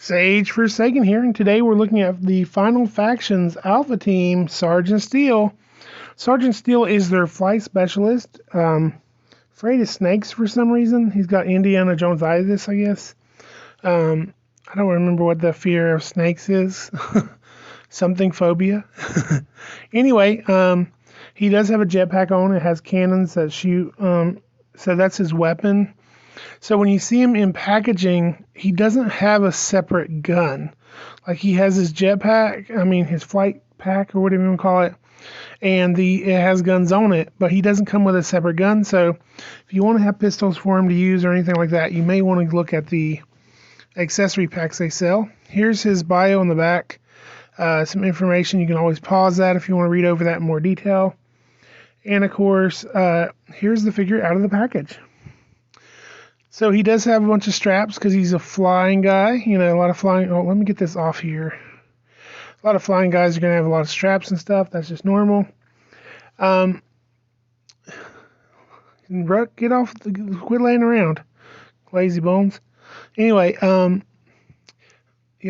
Sage Forsaken here, and today we're looking at the Final Factions Alpha Team, Sergeant Steele. Sergeant Steele is their flight specialist. Afraid of snakes for some reason. He's got Indiana Jones-itis, I guess. I don't remember what the fear of snakes is. Something phobia. Anyway, he does have a jetpack on. It has cannons that shoot. So that's his weapon. So when you see him in packaging, he doesn't have a separate gun. Like he has his jetpack, his flight pack or whatever you want to call it, and it has guns on it, but he doesn't come with a separate gun. So if you want to have pistols for him to use or anything like that, you may want to look at the accessory packs they sell. Here's his bio on the back. Some information. You can always pause that if you want to read over that in more detail. And of course, here's the figure out of the package. So he does have a bunch of straps because he's a flying guy. You know, a lot of flying. Oh, let me get this off here. A lot of flying guys are going to have a lot of straps and stuff. That's just normal. Ruck, get off. Quit laying around. Lazy bones. Anyway, yeah,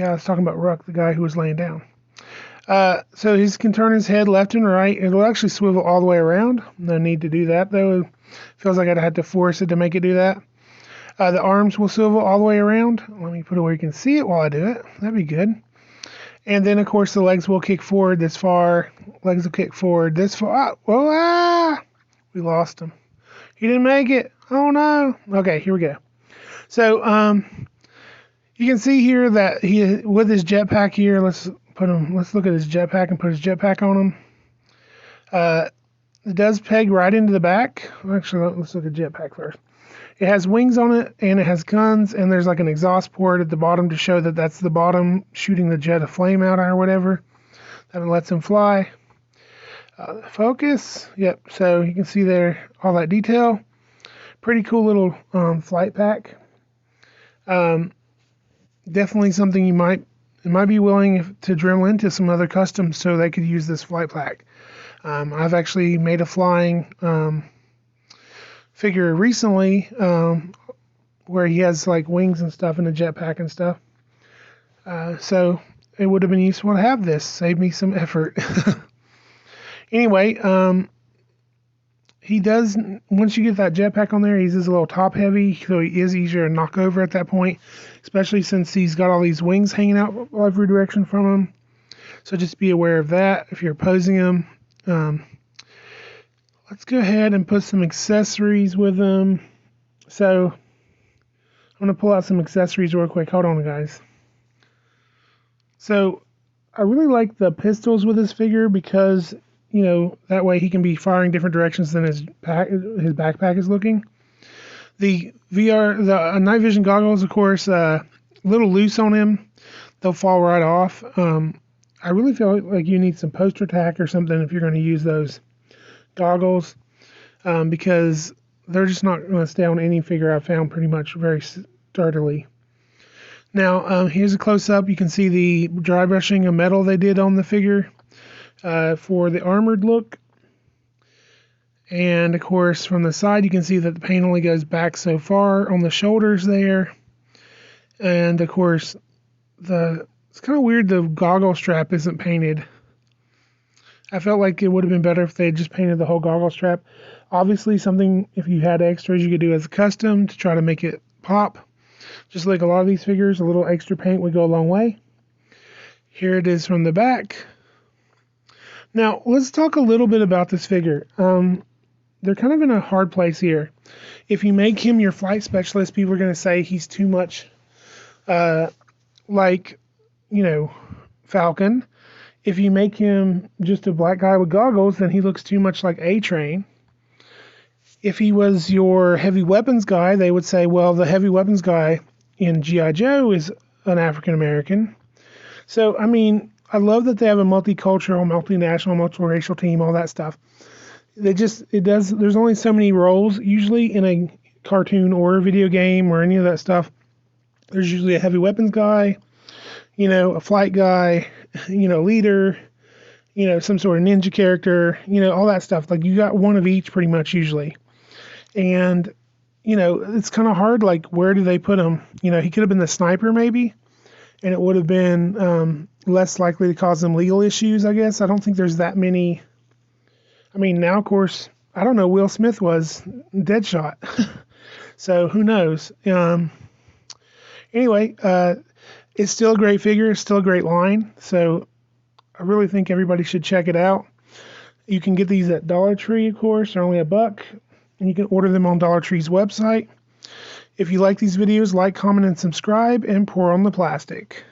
I was talking about Ruck, the guy who was laying down. So he can turn his head left and right. It'll actually swivel all the way around. No need to do that, though. Feels like I'd have to force it to make it do that. The arms will swivel all the way around. Let me put it where you can see it while I do it. That'd be good. And then, of course, the legs will kick forward this far. Legs will kick forward this far. We lost him. He didn't make it. Oh, no. Okay, here we go. So, you can see here that he, with his jetpack here, let's look at his jetpack and put his jetpack on him. It does peg right into the back. Actually, let's look at jetpack first. It has wings on it, and it has guns, and there's like an exhaust port at the bottom to show that that's the bottom shooting the jet of flame out or whatever. That lets him fly. Focus. Yep, so you can see there all that detail. Pretty cool little flight pack. Definitely something you might be willing to drill into some other customs so they could use this flight pack. I've actually made a flying figure recently where he has like wings and stuff in a jetpack and stuff. So it would have been useful to have this. Save me some effort. Anyway, he does, once you get that jetpack on there, he's just a little top heavy, so he is easier to knock over at that point, especially since he's got all these wings hanging out every direction from him. So just be aware of that if you're posing him. Let's go ahead and put some accessories with them. So I'm going to pull out some accessories real quick. Hold on, guys. So I really like the pistols with this figure because, you know, that way he can be firing different directions than his backpack is looking. The night vision goggles, of course, a little loose on him. They'll fall right off. I really feel like you need some poster tack or something if you're going to use those goggles, because they're just not going to stay on any figure I've found pretty much very sturdily. Now, here's a close-up. You can see the dry brushing of metal they did on the figure for the armored look. And, of course, from the side, you can see that the paint only goes back so far on the shoulders there. And, of course, it's kind of weird the goggle strap isn't painted. I felt like it would have been better if they had just painted the whole goggle strap. Obviously, something, if you had extras, you could do as a custom to try to make it pop. Just like a lot of these figures, a little extra paint would go a long way. Here it is from the back. Now, let's talk a little bit about this figure. They're kind of in a hard place here. If you make him your flight specialist, people are going to say he's too much like, you know, Falcon. If you make him just a black guy with goggles, then he looks too much like A-Train. If he was your heavy weapons guy, they would say, well, the heavy weapons guy in G.I. Joe is an African-American. So, I mean, I love that they have a multicultural, multinational, multiracial team, all that stuff. There's only so many roles, usually in a cartoon or a video game or any of that stuff. There's usually a heavy weapons guy, you know, a flight guy, you know, leader, you know, some sort of ninja character, you know, all that stuff. Like, you got one of each pretty much usually. And, you know, it's kind of hard, like, where do they put him? You know, he could have been the sniper maybe, and it would have been less likely to cause them legal issues, I guess. I don't think there's that many. I mean, now, of course, I don't know, Will Smith was Deadshot. So who knows? Anyway, it's still a great figure. It's still a great line. So I really think everybody should check it out. You can get these at Dollar Tree, of course. They're only $1. And you can order them on Dollar Tree's website. If you like these videos, like, comment, and subscribe, and pour on the plastic.